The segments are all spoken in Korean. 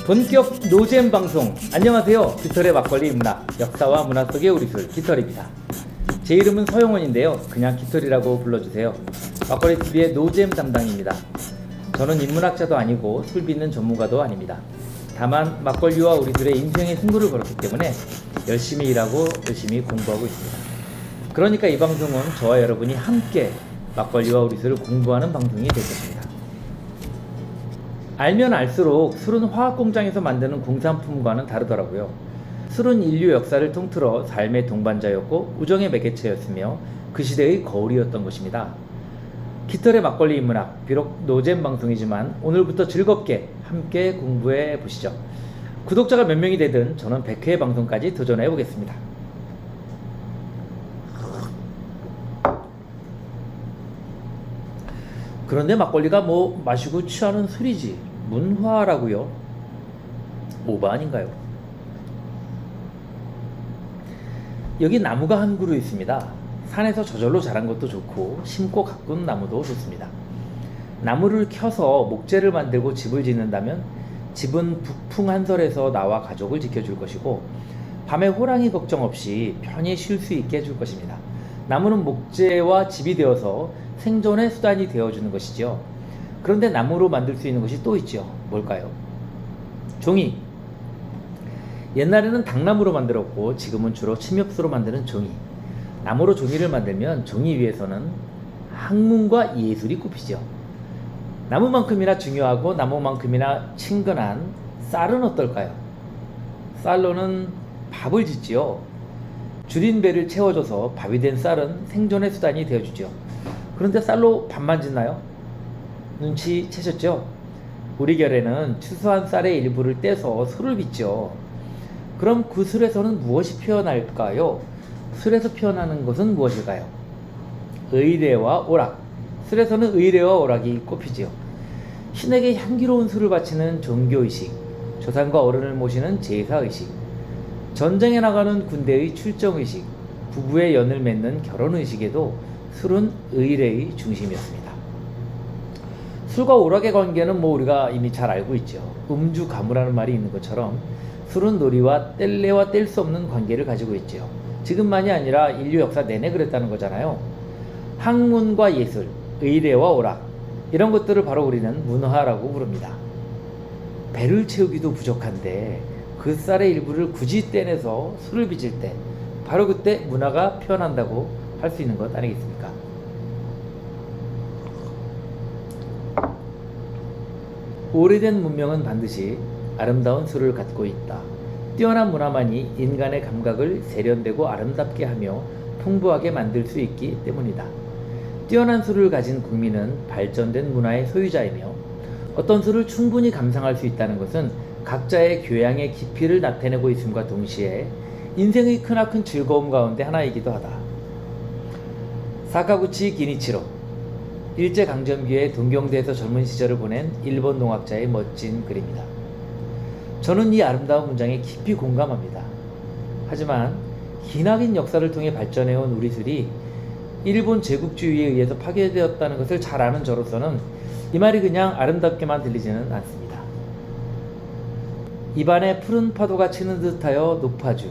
본격 노잼 방송. 안녕하세요. 깃털의 막걸리 문화, 역사와 문화 속의 우리술 깃털입니다. 제 이름은 서용원인데요. 그냥 깃털이라고 불러주세요. 막걸리TV의 노잼 담당입니다. 저는 인문학자도 아니고 술 빚는 전문가도 아닙니다. 다만 막걸리와 우리술의 인생의 승부를 걸었기 때문에 열심히 일하고 열심히 공부하고 있습니다. 그러니까 이 방송은 저와 여러분이 함께 막걸리와 우리술을 공부하는 방송이 될 것입니다. 알면 알수록 술은 화학공장에서 만드는 공산품과는 다르더라고요. 술은 인류 역사를 통틀어 삶의 동반자였고 우정의 매개체였으며 그 시대의 거울이었던 것입니다. 깃털의 막걸리 인문학, 비록 노잼 방송이지만 오늘부터 즐겁게 함께 공부해 보시죠. 구독자가 몇 명이 되든 저는 100회 방송까지 도전해 보겠습니다. 그런데 막걸리가 뭐 마시고 취하는 술이지 문화라고요? 오바 아닌가요? 여기 나무가 한 그루 있습니다. 산에서 저절로 자란 것도 좋고 심고 가꾼 나무도 좋습니다. 나무를 켜서 목재를 만들고 집을 짓는다면 집은 북풍 한설에서 나와 가족을 지켜줄 것이고 밤에 호랑이 걱정 없이 편히 쉴 수 있게 해줄 것입니다. 나무는 목재와 집이 되어서 생존의 수단이 되어주는 것이죠. 그런데 나무로 만들 수 있는 것이 또 있죠. 뭘까요? 종이. 옛날에는 당나무로 만들었고 지금은 주로 침엽수로 만드는 종이. 나무로 종이를 만들면 종이 위에서는 학문과 예술이 꼽히죠. 나무만큼이나 중요하고 나무만큼이나 친근한 쌀은 어떨까요? 쌀로는 밥을 짓지요. 줄인 배를 채워줘서 밥이 된 쌀은 생존의 수단이 되어주죠. 그런데 쌀로 밥만 짓나요? 눈치채셨죠? 우리 결에는 추수한 쌀의 일부를 떼서 술을 빚죠. 그럼 그 술에서는 무엇이 피어날까요? 술에서 피어나는 것은 무엇일까요? 의례와 오락. 술에서는 의례와 오락이 꼽히지요. 신에게 향기로운 술을 바치는 종교의식, 조상과 어른을 모시는 제사의식, 전쟁에 나가는 군대의 출정의식, 부부의 연을 맺는 결혼의식에도 술은 의례의 중심이었습니다. 술과 오락의 관계는 우리가 이미 잘 알고 있죠. 음주 가무라는 말이 있는 것처럼 술은 놀이와 뗄래와 뗄 수 없는 관계를 가지고 있죠. 지금만이 아니라 인류 역사 내내 그랬다는 거잖아요. 학문과 예술, 의례와 오락, 이런 것들을 바로 우리는 문화라고 부릅니다. 배를 채우기도 부족한데 그 쌀의 일부를 굳이 떼내서 술을 빚을 때 바로 그때 문화가 피어난다고 할 수 있는 것 아니겠습니까? 오래된 문명은 반드시 아름다운 술을 갖고 있다. 뛰어난 문화만이 인간의 감각을 세련되고 아름답게 하며 풍부하게 만들 수 있기 때문이다. 뛰어난 술을 가진 국민은 발전된 문화의 소유자이며 어떤 술을 충분히 감상할 수 있다는 것은 각자의 교양의 깊이를 나타내고 있음과 동시에 인생의 크나큰 즐거움 가운데 하나이기도 하다. 사카구치 기니치로, 일제강점기에 동경대에서 젊은 시절을 보낸 일본 농학자의 멋진 글입니다. 저는 이 아름다운 문장에 깊이 공감합니다. 하지만 기나긴 역사를 통해 발전해온 우리 술이 일본 제국주의에 의해서 파괴되었다는 것을 잘 아는 저로서는 이 말이 그냥 아름답게만 들리지는 않습니다. 입안에 푸른 파도가 치는 듯하여 녹파주,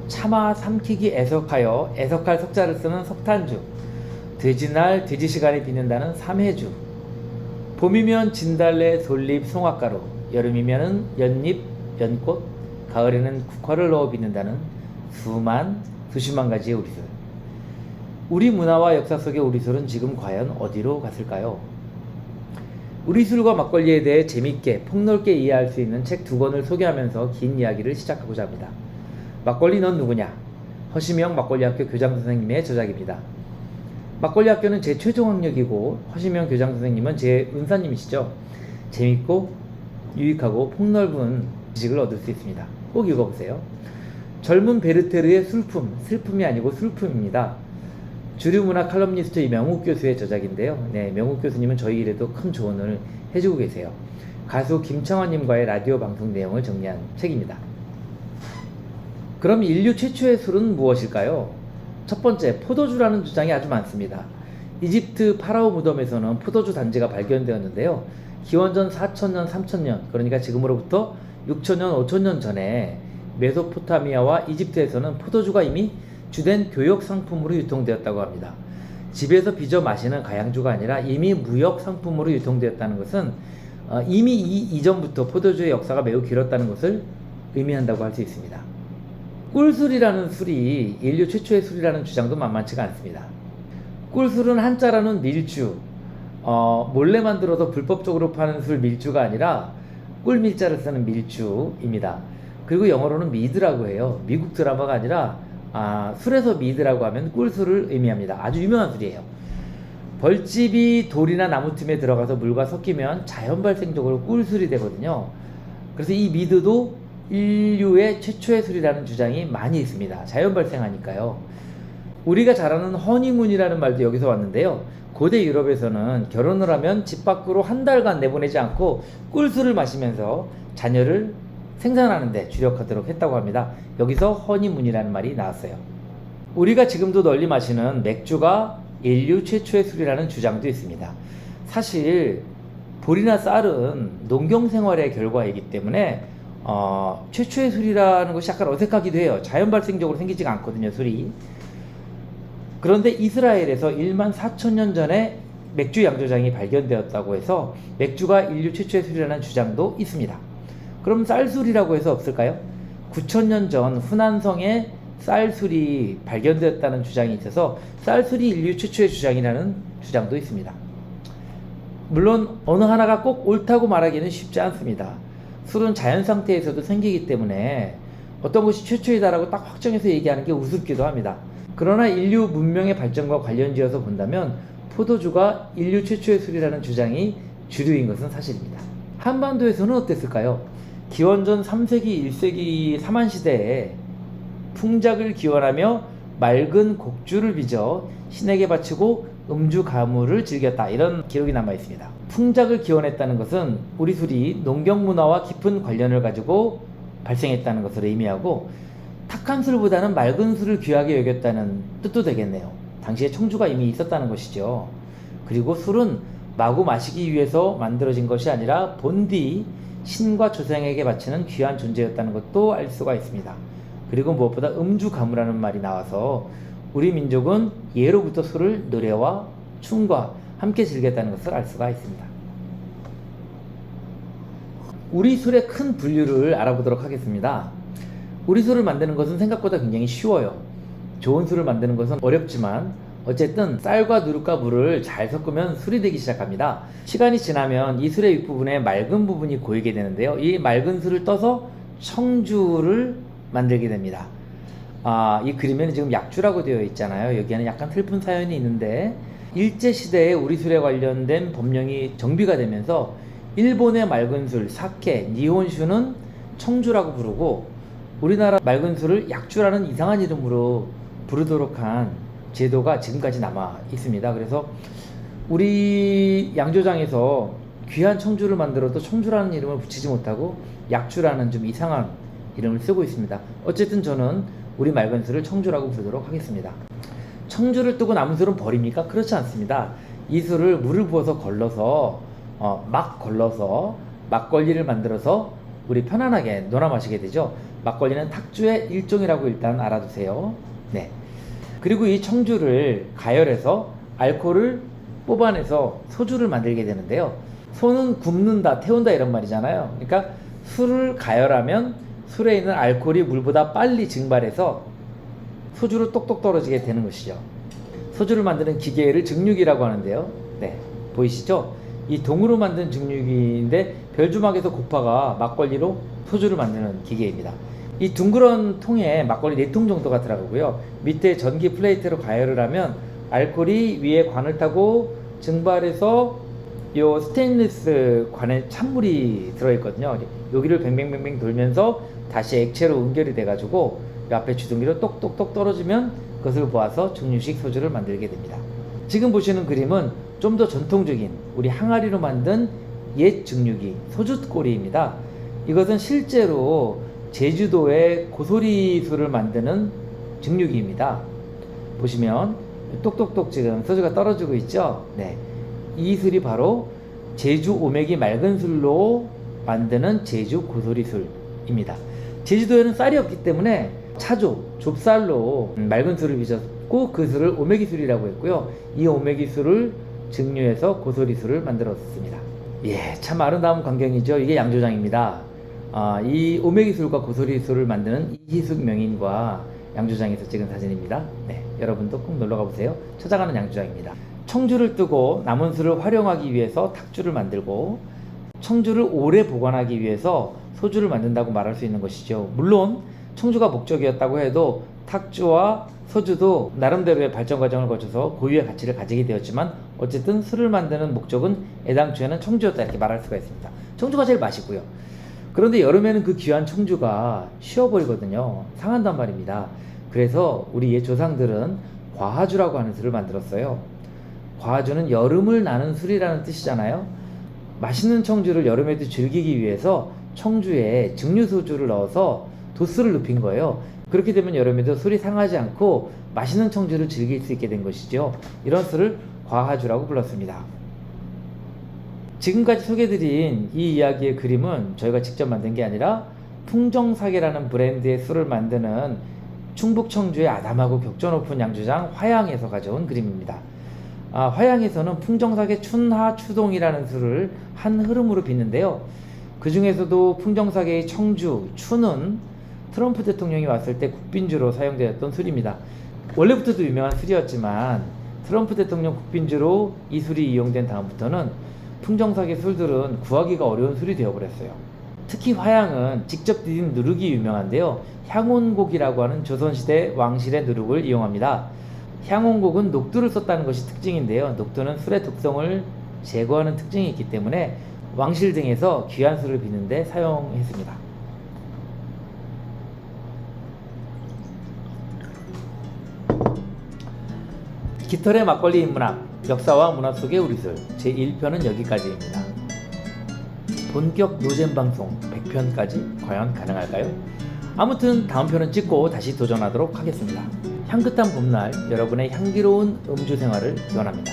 차마 삼키기 애석하여 애석할 석자를 쓰는 석탄주, 돼지날 돼지시간이 비는다는 삼해주, 봄이면 진달래, 솔잎, 송화가루, 여름이면 연잎, 연꽃, 가을에는 국화를 넣어 비는다는 수십만 가지의 우리술. 우리 문화와 역사 속의 우리술은 지금 과연 어디로 갔을까요? 우리술과 막걸리에 대해 재밌게 폭넓게 이해할 수 있는 책 2권을 소개하면서 긴 이야기를 시작하고자 합니다. 막걸리 넌 누구냐? 허시명 막걸리학교 교장선생님의 저작입니다. 막걸리학교는 제 최종 학력이고 허시명 교장선생님은 제 은사님이시죠. 재밌고 유익하고 폭넓은 지식을 얻을 수 있습니다. 꼭 읽어보세요. 젊은 베르테르의 슬픔이 아니고 술품입니다. 주류문화 칼럼니스트 이명욱 교수의 저작인데요. 명욱 교수님은 저희 일에도 큰 조언을 해주고 계세요. 가수 김창완님과의 라디오 방송 내용을 정리한 책입니다. 그럼 인류 최초의 술은 무엇일까요? 첫 번째, 포도주라는 주장이 아주 많습니다. 이집트 파라오 무덤에서는 포도주 단지가 발견되었는데요. 기원전 4000년, 3000년, 그러니까 지금으로부터 6000년, 5000년 전에 메소포타미아와 이집트에서는 포도주가 이미 주된 교역 상품으로 유통되었다고 합니다. 집에서 빚어 마시는 가양주가 아니라 이미 무역 상품으로 유통되었다는 것은 이미 이전부터 포도주의 역사가 매우 길었다는 것을 의미한다고 할 수 있습니다. 꿀술이라는 술이 인류 최초의 술이라는 주장도 만만치가 않습니다. 꿀술은 한자로는 밀주, 몰래 만들어서 불법적으로 파는 술 밀주가 아니라 꿀밀자를 쓰는 밀주입니다. 그리고 영어로는 미드라고 해요. 미국 드라마가 아니라 술에서 미드라고 하면 꿀술을 의미합니다. 아주 유명한 술이에요. 벌집이 돌이나 나무 틈에 들어가서 물과 섞이면 자연 발생적으로 꿀술이 되거든요. 그래서 이 미드도 인류의 최초의 술이라는 주장이 많이 있습니다. 자연 발생하니까요. 우리가 잘 아는 허니문이라는 말도 여기서 왔는데요. 고대 유럽에서는 결혼을 하면 집 밖으로 한 달간 내보내지 않고 꿀술을 마시면서 자녀를 생산하는 데 주력하도록 했다고 합니다. 여기서 허니문이라는 말이 나왔어요. 우리가 지금도 널리 마시는 맥주가 인류 최초의 술이라는 주장도 있습니다. 사실 보리나 쌀은 농경 생활의 결과이기 때문에 최초의 술이라는 것이 약간 어색하기도 해요. 자연 발생적으로 생기지가 않거든요, 술이. 그런데 이스라엘에서 1만 4천년 전에 맥주 양조장이 발견되었다고 해서 맥주가 인류 최초의 술이라는 주장도 있습니다. 그럼 쌀술이라고 해서 없을까요? 9천년 전 후난성에 쌀술이 발견되었다는 주장이 있어서 쌀술이 인류 최초의 주장이라는 주장도 있습니다. 물론 어느 하나가 꼭 옳다고 말하기는 쉽지 않습니다. 술은 자연 상태에서도 생기기 때문에 어떤 것이 최초이다라고 딱 확정해서 얘기하는 게 우습기도 합니다. 그러나 인류 문명의 발전과 관련지어서 본다면 포도주가 인류 최초의 술이라는 주장이 주류인 것은 사실입니다. 한반도에서는 어땠을까요? 기원전 3세기, 1세기 삼한시대에 풍작을 기원하며 맑은 곡주를 빚어 신에게 바치고 음주 가무를 즐겼다, 이런 기록이 남아 있습니다. 풍작을 기원했다는 것은 우리 술이 농경 문화와 깊은 관련을 가지고 발생했다는 것을 의미하고 탁한 술보다는 맑은 술을 귀하게 여겼다는 뜻도 되겠네요. 당시에 청주가 이미 있었다는 것이죠. 그리고 술은 마구 마시기 위해서 만들어진 것이 아니라 본디 신과 조상에게 바치는 귀한 존재였다는 것도 알 수가 있습니다. 그리고 무엇보다 음주 가무라는 말이 나와서 우리 민족은 예로부터 술을 노래와 춤과 함께 즐겼다는 것을 알 수가 있습니다. 우리 술의 큰 분류를 알아보도록 하겠습니다. 우리 술을 만드는 것은 생각보다 굉장히 쉬워요. 좋은 술을 만드는 것은 어렵지만 어쨌든 쌀과 누룩과 물을 잘 섞으면 술이 되기 시작합니다. 시간이 지나면 이 술의 윗부분에 맑은 부분이 고이게 되는데요. 이 맑은 술을 떠서 청주를 만들게 됩니다. 이 그림에는 지금 약주라고 되어 있잖아요. 여기에는 약간 슬픈 사연이 있는데 일제시대에 우리 술에 관련된 법령이 정비가 되면서 일본의 맑은 술, 사케, 니혼슈는 청주라고 부르고 우리나라 맑은 술을 약주라는 이상한 이름으로 부르도록 한 제도가 지금까지 남아 있습니다. 그래서 우리 양조장에서 귀한 청주를 만들어도 청주라는 이름을 붙이지 못하고 약주라는 좀 이상한 이름을 쓰고 있습니다. 어쨌든 저는 우리 맑은 술을 청주라고 부르도록 하겠습니다. 청주를 뜨고 남은 술은 버립니까? 그렇지 않습니다. 이 술을 물을 부어서 걸러서 막 걸러서 막걸리를 만들어서 우리 편안하게 놀아 마시게 되죠. 막걸리는 탁주의 일종이라고 일단 알아두세요. 네. 그리고 이 청주를 가열해서 알코올을 뽑아내서 소주를 만들게 되는데요. 소는 굽는다, 태운다 이런 말이잖아요. 그러니까 술을 가열하면 술에 있는 알코올이 물보다 빨리 증발해서 소주로 똑똑 떨어지게 되는 것이죠. 소주를 만드는 기계를 증류기라고 하는데요. 네, 보이시죠? 이 동으로 만든 증류기인데 별주막에서 고파가 막걸리로 소주를 만드는 기계입니다. 이 둥그런 통에 막걸리 4통 정도가 들어가고요. 밑에 전기 플레이트로 가열을 하면 알코올이 위에 관을 타고 증발해서 요 스테인리스 관에 찬물이 들어있거든요. 여기를 뱅뱅뱅뱅 돌면서 다시 액체로 응결이 돼가지고 이 앞에 주둥이로 똑똑똑 떨어지면 그것을 모아서 증류식 소주를 만들게 됩니다. 지금 보시는 그림은 좀 더 전통적인 우리 항아리로 만든 옛 증류기 소주꼬리입니다. 이것은 실제로 제주도의 고소리 술을 만드는 증류기입니다. 보시면 똑똑똑 지금 소주가 떨어지고 있죠. 네, 이 술이 바로 제주 오메기 맑은 술로 만드는 제주 고소리 술입니다. 제주도에는 쌀이 없기 때문에 차조, 좁쌀로 맑은 술을 빚었고 그 술을 오메기 술이라고 했고요. 이 오메기 술을 증류해서 고소리 술을 만들었습니다. 예, 참 아름다운 광경이죠. 이게 양조장입니다. 이 오메기 술과 고소리 술을 만드는 이희숙 명인과 양조장에서 찍은 사진입니다. 네, 여러분도 꼭 놀러가 보세요. 찾아가는 양조장입니다. 청주를 뜨고 남은 술을 활용하기 위해서 탁주를 만들고 청주를 오래 보관하기 위해서 소주를 만든다고 말할 수 있는 것이죠. 물론 청주가 목적이었다고 해도 탁주와 소주도 나름대로의 발전 과정을 거쳐서 고유의 가치를 가지게 되었지만 어쨌든 술을 만드는 목적은 애당초에는 청주였다 이렇게 말할 수가 있습니다. 청주가 제일 맛있고요. 그런데 여름에는 그 귀한 청주가 쉬어버리거든요. 상한단 말입니다. 그래서 우리 옛 조상들은 과하주라고 하는 술을 만들었어요. 과하주는 여름을 나는 술이라는 뜻이잖아요. 맛있는 청주를 여름에도 즐기기 위해서 청주에 증류소주를 넣어서 도수를 높인 거예요. 그렇게 되면 여름에도 술이 상하지 않고 맛있는 청주를 즐길 수 있게 된 것이죠. 이런 술을 과하주라고 불렀습니다. 지금까지 소개해드린 이 이야기의 그림은 저희가 직접 만든 게 아니라 풍정사계라는 브랜드의 술을 만드는 충북 청주의 아담하고 격조 높은 양조장 화양에서 가져온 그림입니다. 화양에서는 풍정사계 춘하 추동이라는 술을 한 흐름으로 빚는데요. 그 중에서도 풍정사계의 청주 추는 트럼프 대통령이 왔을 때 국빈주로 사용되었던 술입니다. 원래부터도 유명한 술이었지만 트럼프 대통령 국빈주로 이 술이 이용된 다음부터는 풍정사계 술들은 구하기가 어려운 술이 되어버렸어요. 특히 화양은 직접 디딘 누룩이 유명한데요. 향온곡이라고 하는 조선시대 왕실의 누룩을 이용합니다. 향온곡은 녹두를 썼다는 것이 특징인데요. 녹두는 술의 독성을 제거하는 특징이 있기 때문에 왕실 등에서 귀한 술을 빚는데 사용했습니다. 깃털의 막걸리 인문학, 역사와 문화 속의 우리술 제1편은 여기까지입니다. 본격 노잼 방송 100편까지 과연 가능할까요? 아무튼 다음 편은 찍고 다시 도전하도록 하겠습니다. 향긋한 봄날 여러분의 향기로운 음주 생활을 기원합니다.